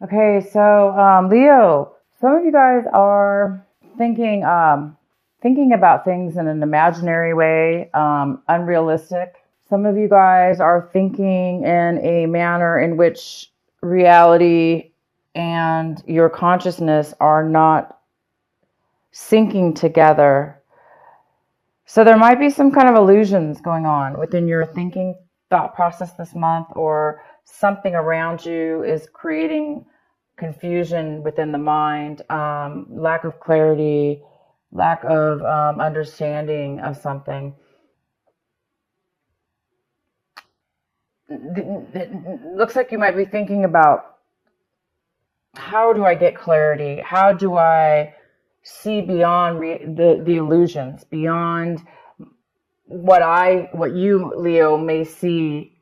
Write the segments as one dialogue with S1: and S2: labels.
S1: Okay, so Leo, some of you guys are thinking about things in an imaginary way, unrealistic. Some of you guys are thinking in a manner in which reality and your consciousness are not syncing together. So there might be some kind of illusions going on within your thinking thought process this month, or something around you is creating confusion within the mind, lack of clarity, lack of understanding of something. It looks like you might be thinking about, how do I get clarity? How do I see beyond the illusions, beyond what you, Leo, may see,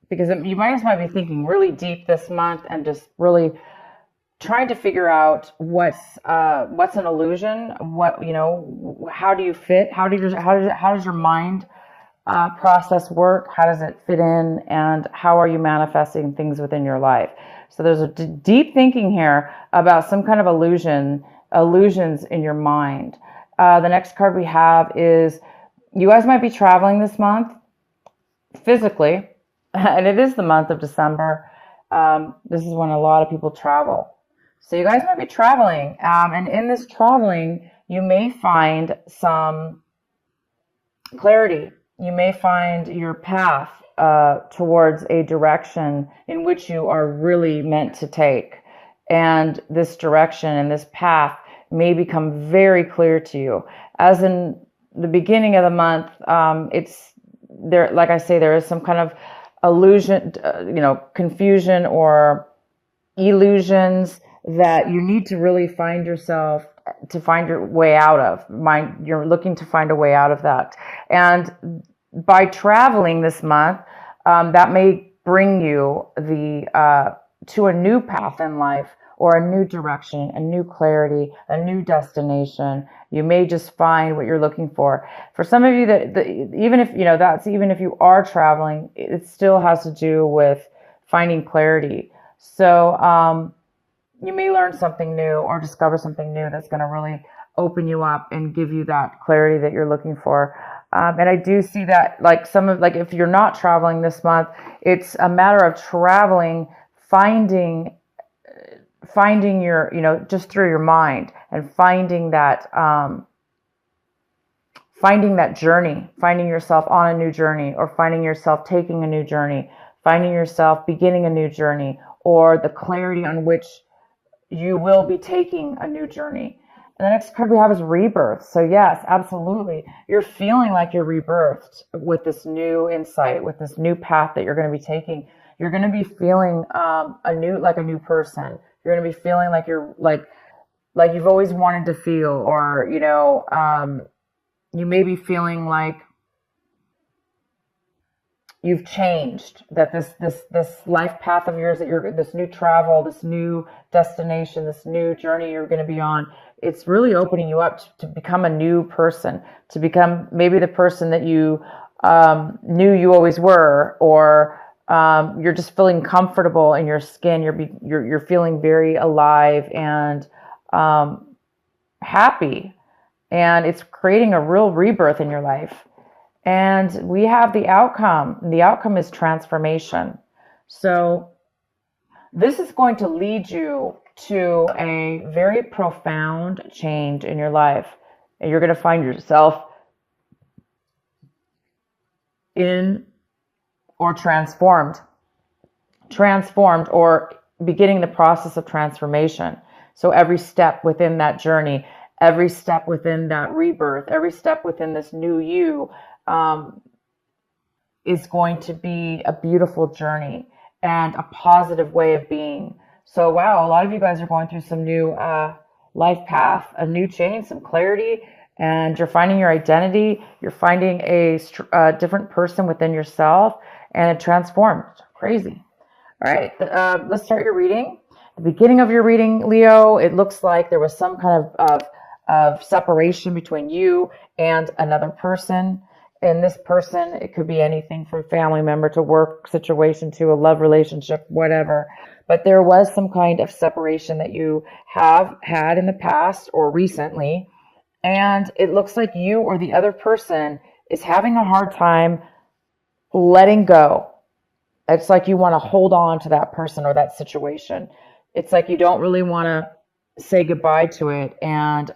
S1: because you might be thinking really deep this month and just really trying to figure out what's an illusion, how do you fit, how does your mind process work, how does it fit in, and how are you manifesting things within your life. So there's a deep thinking here about some kind of illusions in your mind. The next card we have is, you guys might be traveling this month physically, and it is the month of December. This is when a lot of people travel. So you guys might be traveling, and in this traveling, you may find some clarity. You may find your path towards a direction in which you are really meant to take. And this direction and this path may become very clear to you. As in the beginning of the month, it's there, like I say, there is some kind of illusion, confusion or illusions that you need to really find your way out of. You're looking to find a way out of that. And by traveling this month, that may bring you to a new path in life, or a new direction, a new clarity, a new destination. You may just find what you're looking for. For some of you, even if you are traveling, it still has to do with finding clarity. So you may learn something new or discover something new that's going to really open you up and give you that clarity that you're looking for. And I do see that, if you're not traveling this month, it's a matter of traveling, finding your, just through your mind, and finding that journey, finding yourself on a new journey, or finding yourself taking a new journey, finding yourself beginning a new journey, or the clarity on which you will be taking a new journey. And the next card we have is rebirth. So yes, absolutely. You're feeling like you're rebirthed with this new insight, with this new path that you're going to be taking. You're going to be feeling a new person. You're going to be feeling like you're like you've always wanted to feel, or you may be feeling like you've changed, that this life path of yours, this new travel, this new destination, this new journey you're going to be on, it's really opening you up to become a new person, to become maybe the person that you knew you always were, or you're just feeling comfortable in your skin. You're feeling very alive and happy, and it's creating a real rebirth in your life. And we have the outcome. The outcome is transformation. So this is going to lead you to a very profound change in your life. And you're going to find yourself in or transformed or beginning the process of transformation. So every step within that journey, every step within that rebirth, every step within this new you, is going to be a beautiful journey and a positive way of being. So wow, a lot of you guys are going through some new life path, a new change, some clarity, and you're finding your identity. You're finding a different person within yourself, and it transformed. Crazy. All right, let's start your reading. The beginning of your reading, Leo, it looks like there was some kind of separation between you and another person. And this person, it could be anything from family member to work situation to a love relationship, whatever. But there was some kind of separation that you have had in the past or recently. And it looks like you or the other person is having a hard time letting go. It's like you want to hold on to that person or that situation. It's like you don't really want to say goodbye to it and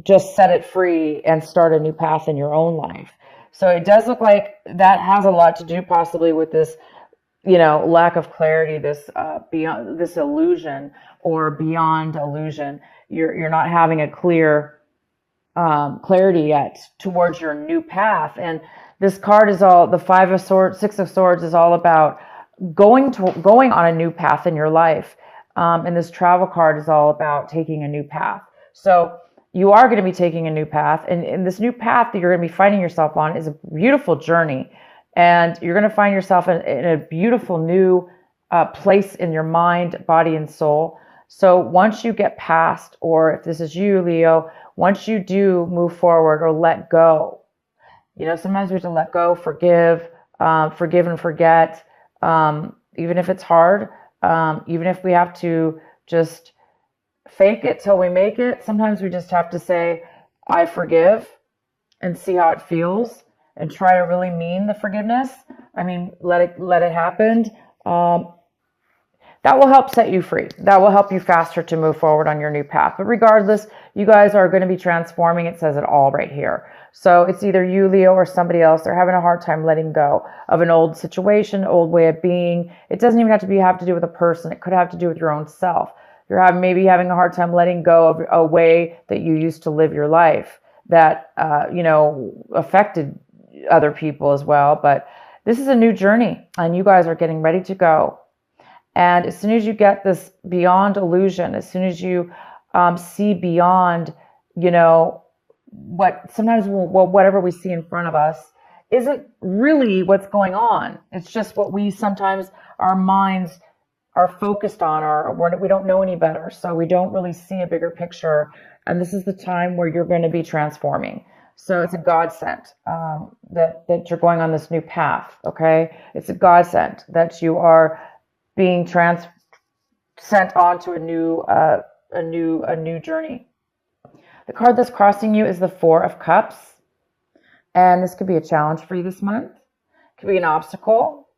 S1: just set it free and start a new path in your own life. So it does look like that has a lot to do possibly with this, lack of clarity, this beyond this illusion or beyond illusion. You're not having a clear clarity yet towards your new path. And this card is all the Five of Swords, Six of Swords is all about going on a new path in your life. And this travel card is all about taking a new path. So you are going to be taking a new path. And this new path that you're going to be finding yourself on is a beautiful journey. And you're going to find yourself in a beautiful new place in your mind, body, and soul. So once you get past, or if this is you, Leo, once you do move forward or let go, sometimes we have to let go, forgive and forget, even if it's hard, even if we have to just fake it till we make it. Sometimes we just have to say, I forgive, and see how it feels and try to really mean the forgiveness. I mean, let it happen. That will help set you free. That will help you faster to move forward on your new path. But regardless, you guys are going to be transforming. It says it all right here. So it's either you, Leo, or somebody else. They're having a hard time letting go of an old situation, old way of being. It doesn't even have to do with a person. It could have to do with your own self. You're maybe having a hard time letting go of a way that you used to live your life that, affected other people as well. But this is a new journey, and you guys are getting ready to go. And as soon as you get this beyond illusion, as soon as you see beyond, whatever we see in front of us isn't really what's going on. It's just what we sometimes, our minds are focused on, or we don't know any better. So we don't really see a bigger picture. And this is the time where you're going to be transforming. So it's a godsend that you're going on this new path. Okay. It's a godsend that you are being sent on to a new journey. The card that's crossing you is the Four of Cups. And this could be a challenge for you this month. It could be an obstacle.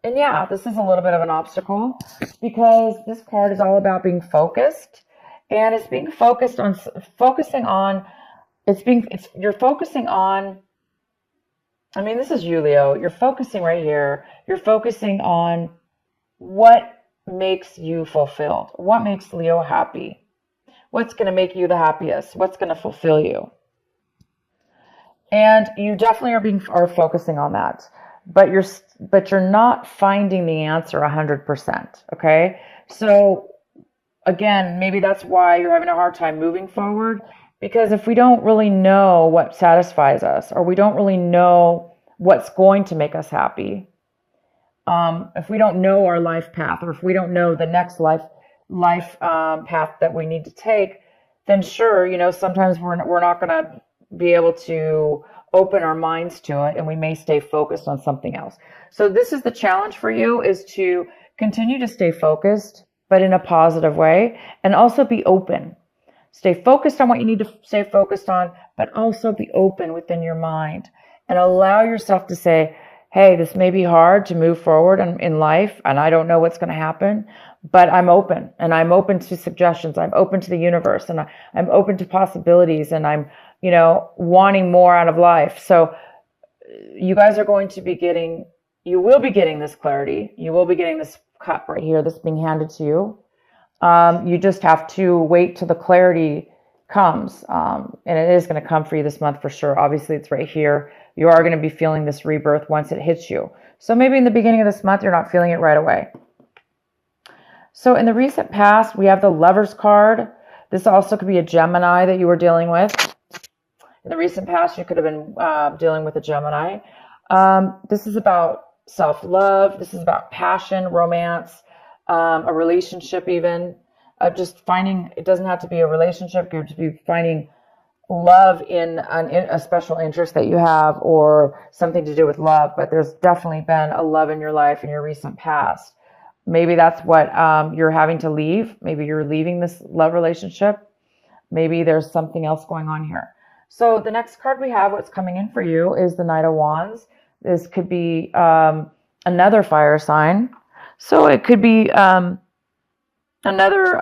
S1: And yeah, this is a little bit of an obstacle because this card is all about being focused, and it's being focused on you're focusing on, this is you, Leo. You're focusing right here. You're focusing on what makes you fulfilled, what makes Leo happy, what's going to make you the happiest, what's going to fulfill you. And you definitely are focusing on that. But you're not finding the answer 100%. Okay. So again, maybe that's why you're having a hard time moving forward, because if we don't really know what satisfies us, or we don't really know what's going to make us happy, if we don't know our life path, or if we don't know the next life path that we need to take, then sure, sometimes we're not going to be able to open our minds to it, and we may stay focused on something else. So this is the challenge for you, is to continue to stay focused, but in a positive way, and also be open. Stay focused on what you need to stay focused on, but also be open within your mind and allow yourself to say, hey, this may be hard to move forward in life, and I don't know what's going to happen, but I'm open, and I'm open to suggestions. I'm open to the universe, and I'm open to possibilities, and I'm wanting more out of life. So you guys are going to be you will be getting this clarity. You will be getting this cup right here that's being handed to you. You just have to wait till the clarity comes. And it is going to come for you this month for sure. Obviously, it's right here. You are going to be feeling this rebirth once it hits you. So maybe in the beginning of this month, you're not feeling it right away. So in the recent past, we have the Lovers card. This also could be a Gemini that you were dealing with. In the recent past, you could have been dealing with a Gemini. This is about self-love. This is about passion, romance, a relationship even. Just finding, it doesn't have to be a relationship. You're just be finding love in a special interest that you have or something to do with love, but there's definitely been a love in your life in your recent past. Maybe that's what you're having to leave. Maybe you're leaving this love relationship. Maybe there's something else going on here. So the next card we have, what's coming in for you, is the Knight of Wands. This could be another fire sign. So it could be another,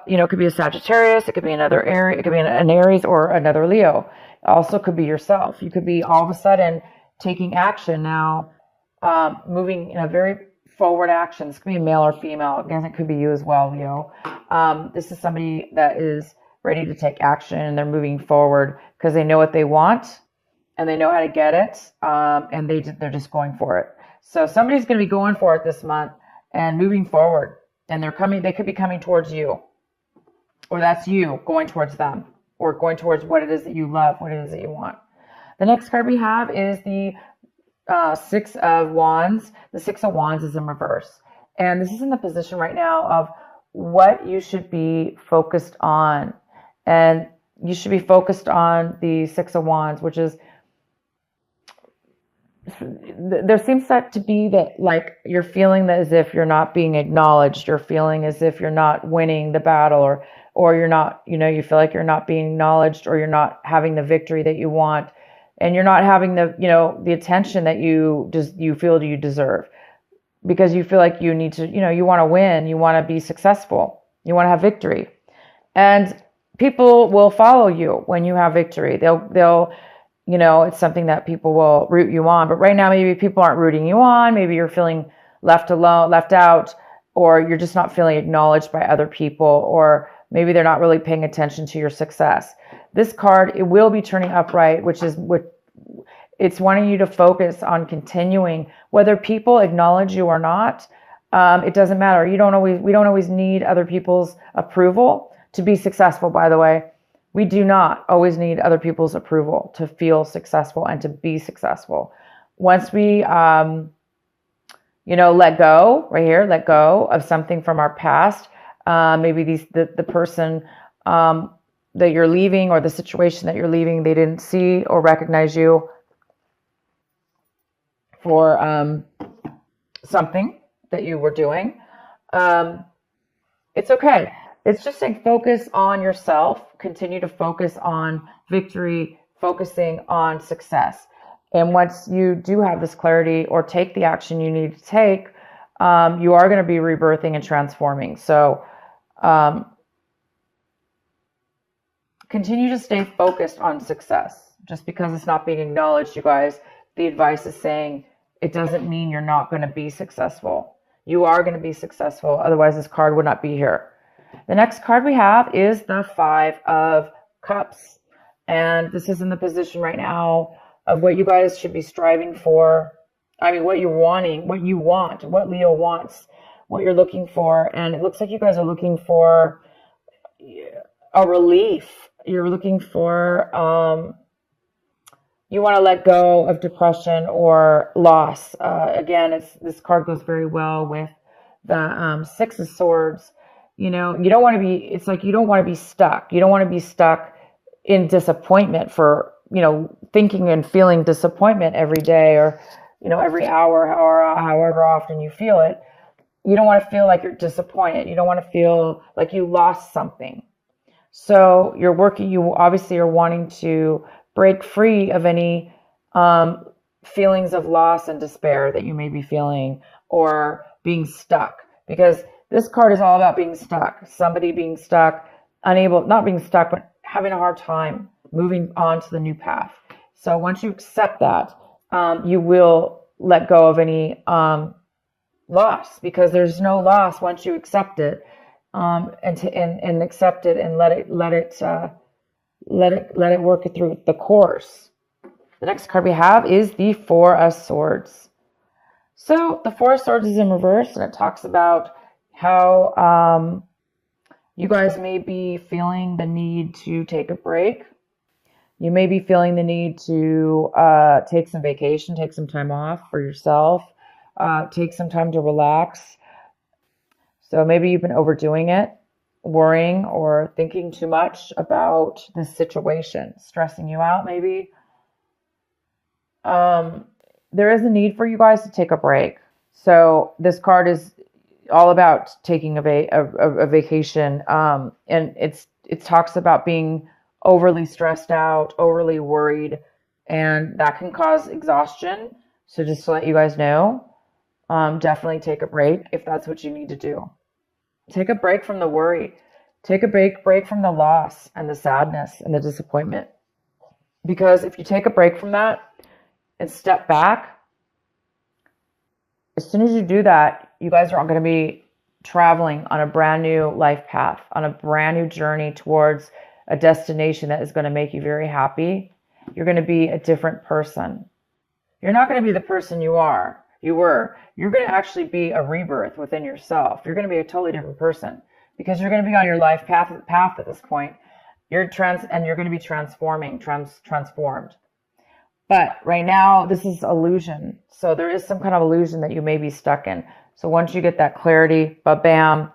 S1: it could be a Sagittarius, it could be another Aries, it could be an Aries or another Leo. It also could be yourself. You could be all of a sudden taking action now, moving in a very forward action. This could be male or female. Again, it could be you as well, Leo. This is somebody that is ready to take action and they're moving forward because they know what they want and they know how to get it, and they're just going for it. So somebody's going to be going for it this month and moving forward. And they could be coming towards you, or that's you going towards them, or going towards what it is that you love, what it is that you want. The next card we have is the Six of Wands. The Six of Wands is in reverse. And this is in the position right now of what you should be focused on. And you should be focused on the Six of Wands, which is, there seems to be that like you're feeling that as if you're not being acknowledged, you're feeling as if you're not winning the battle, or you're not, you feel like you're not being acknowledged, or you're not having the victory that you want, and you're not having the attention that you feel you deserve, because you feel like you need to, you want to win, you want to be successful, you want to have victory, and people will follow you when you have victory. They'll it's something that people will root you on. But right now, maybe people aren't rooting you on. Maybe you're feeling left alone, left out, or you're just not feeling acknowledged by other people, or maybe they're not really paying attention to your success. This card, it will be turning upright, which is what it's wanting you to focus on continuing, whether people acknowledge you or not. It doesn't matter. We don't always need other people's approval to be successful, by the way. We do not always need other people's approval to feel successful and to be successful. Once we, let go of something from our past, maybe the person that you're leaving, or the situation that you're leaving, they didn't see or recognize you for something that you were doing. It's okay. It's just saying focus on yourself, continue to focus on victory, focusing on success. And once you do have this clarity or take the action you need to take, you are going to be rebirthing and transforming. So continue to stay focused on success. Just because it's not being acknowledged, you guys, the advice is saying it doesn't mean you're not going to be successful. You are going to be successful. Otherwise, this card would not be here. The next card we have is the Five of Cups. And this is in the position right now of what you guys should be striving for. I mean, what you're wanting, what you want, what Leo wants, what you're looking for. And it looks like you guys are looking for a relief. You're looking for, you want to let go of depression or loss. Again, this card goes very well with the Six of Swords. You don't want to be, it's like you don't want to be stuck. You don't want to be stuck in disappointment for, thinking and feeling disappointment every day, or, every hour, however often you feel it. You don't want to feel like you're disappointed. You don't want to feel like you lost something. So you obviously are wanting to break free of any feelings of loss and despair that you may be feeling, or being stuck, because this card is all about being stuck. Somebody being stuck, not being stuck, but having a hard time moving on to the new path. So once you accept that, you will let go of any loss, because there's no loss once you accept it, and accept it and let it work through the course. The next card we have is the Four of Swords. So the Four of Swords is in reverse, and it talks about how you guys may be feeling the need to take a break. You may be feeling the need to take some vacation, take some time off for yourself, take some time to relax. So maybe you've been overdoing it, worrying or thinking too much about this situation, stressing you out maybe. There is a need for you guys to take a break. So this card is all about taking a vacation. And it talks about being overly stressed out, overly worried, and that can cause exhaustion. So just to let you guys know, definitely take a break if that's what you need to do. Take a break from the worry. Take a break from the loss and the sadness and the disappointment. Because if you take a break from that and step back, as soon as you do that, you guys are all going to be traveling on a brand new life path, on a brand new journey towards a destination that is going to make you very happy. You're going to be a different person. You're not going to be the person you were. You're going to actually be a rebirth within yourself. You're going to be a totally different person because you're going to be on your life path at this point. You're going to be transformed. But right now, this is illusion. So there is some kind of illusion that you may be stuck in. So once you get that clarity, bam,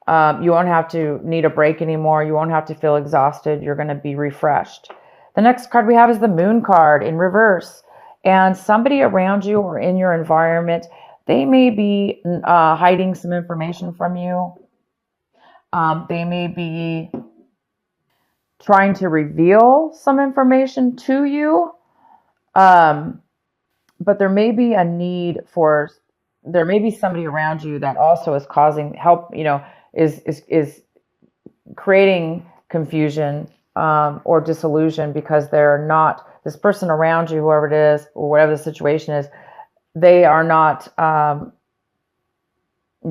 S1: you won't have to need a break anymore. You won't have to feel exhausted. You're going to be refreshed. The next card we have is the Moon card in reverse. And somebody around you or in your environment, they may be hiding some information from you. They may be trying to reveal some information to you. But there may be a need for, there may be somebody around you that also is causing help, is creating confusion, or disillusion because they're not, this person around you, whoever it is, or whatever the situation is, they are not,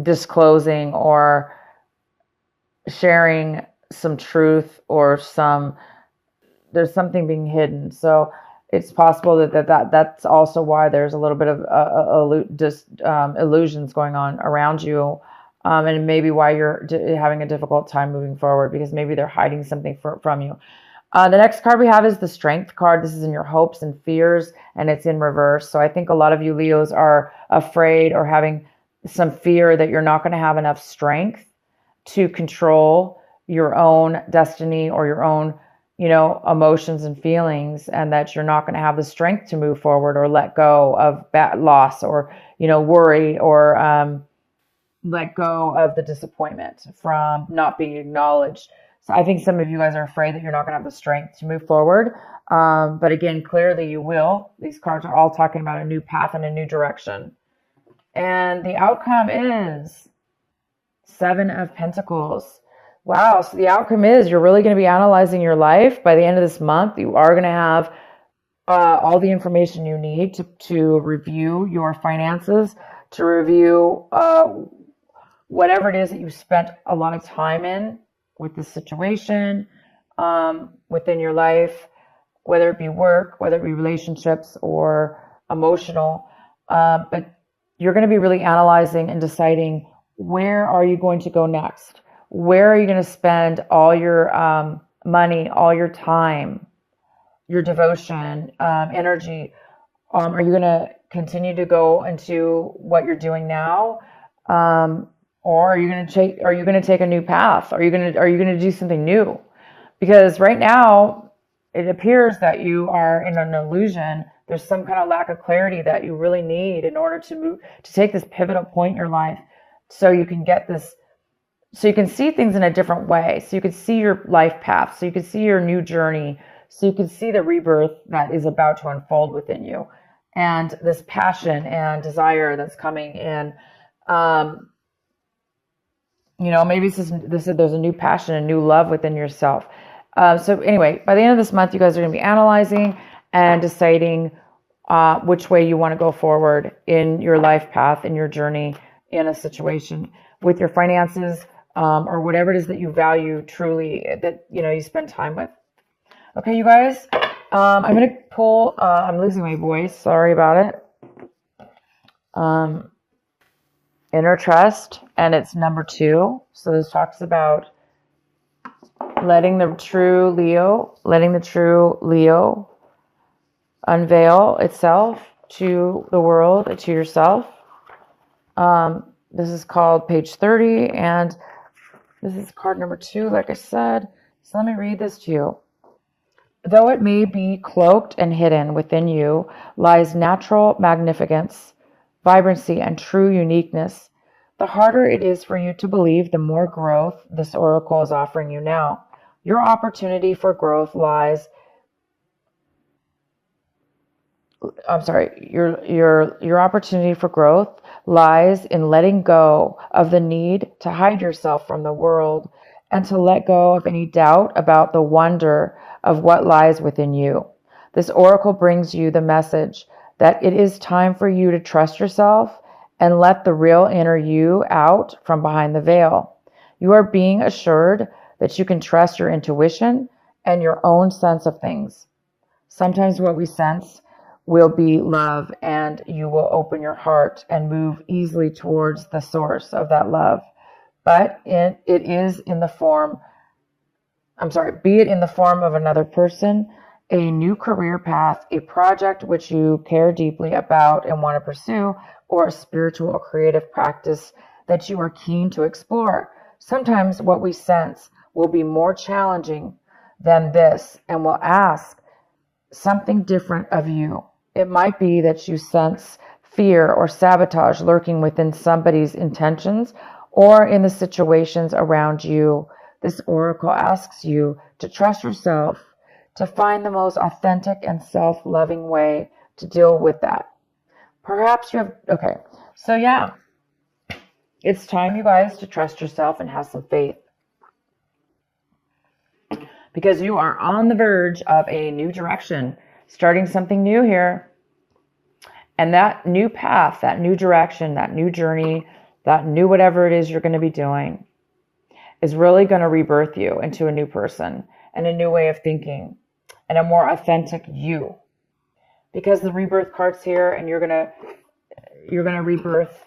S1: disclosing or sharing some truth or there's something being hidden. So it's possible that's also why there's a little bit of illusions going on around you, and maybe why you're having a difficult time moving forward because maybe they're hiding something from you. The next card we have is the Strength card. This is in your hopes and fears, and it's in reverse. So I think a lot of you Leos are afraid or having some fear that you're not going to have enough strength to control your own destiny or your own emotions and feelings, and that you're not going to have the strength to move forward or let go of bad loss or, worry or let go of the disappointment from not being acknowledged. So I think some of you guys are afraid that you're not going to have the strength to move forward. But again, clearly you will. These cards are all talking about a new path and a new direction. And the outcome is Seven of Pentacles. Wow, so the outcome is you're really going to be analyzing your life. By the end of this month, you are going to have all the information you need to review your finances, to review whatever it is that you spent a lot of time in with this situation, within your life, whether it be work, whether it be relationships or emotional. But you're going to be really analyzing and deciding, where are you going to go next? Where are you going to spend all your money, all your time, your devotion, energy? Are you going to continue to go into what you're doing now, or are you going to take a new path? Are you going to do something new? Because right now, it appears that you are in an illusion. There's some kind of lack of clarity that you really need in order to take this pivotal point in your life, so you can get this. So you can see things in a different way. So you can see your life path. So you can see your new journey. So you can see the rebirth that is about to unfold within you, and this passion and desire that's coming in. Maybe there's a new passion, a new love within yourself. So anyway, by the end of this month, you guys are going to be analyzing and deciding which way you want to go forward in your life path, in your journey, in a situation with your finances, or whatever it is that you value truly, that you spend time with. Okay, you guys, I'm going to pull, I'm losing my voice, sorry about it. Inner Trust, and it's number 2. So this talks about letting the true Leo unveil itself to the world, to yourself. This is called page 30, and This is card number 2, like I said. So let me read this to you. Though it may be cloaked and hidden within you lies natural magnificence, vibrancy, and true uniqueness. The harder it is for you to believe, the more growth this oracle is offering you now. Your opportunity for growth lies your opportunity for growth lies in letting go of the need to hide yourself from the world and to let go of any doubt about the wonder of what lies within you. This oracle brings you the message that it is time for you to trust yourself and let the real inner you out from behind the veil. You are being assured that you can trust your intuition and your own sense of things. Sometimes what we sense will be love, and you will open your heart and move easily towards the source of that love. But it is in the form, be it in the form of another person, a new career path, a project which you care deeply about and want to pursue, or a spiritual or creative practice that you are keen to explore. Sometimes what we sense will be more challenging than this and will ask something different of you. It might be that you sense fear or sabotage lurking within somebody's intentions or in the situations around you. This oracle asks you to trust yourself, to find the most authentic and self-loving way to deal with that. Perhaps you have, okay, so yeah, it's time, you guys, to trust yourself and have some faith, because you are on the verge of a new direction, starting something new here. And that new path, that new direction, that new journey, that new whatever it is you're going to be doing is really going to rebirth you into a new person and a new way of thinking and a more authentic you. Because the rebirth card's here, and you're going to rebirth,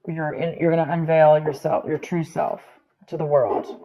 S1: you're going to unveil yourself, your true self, to the world.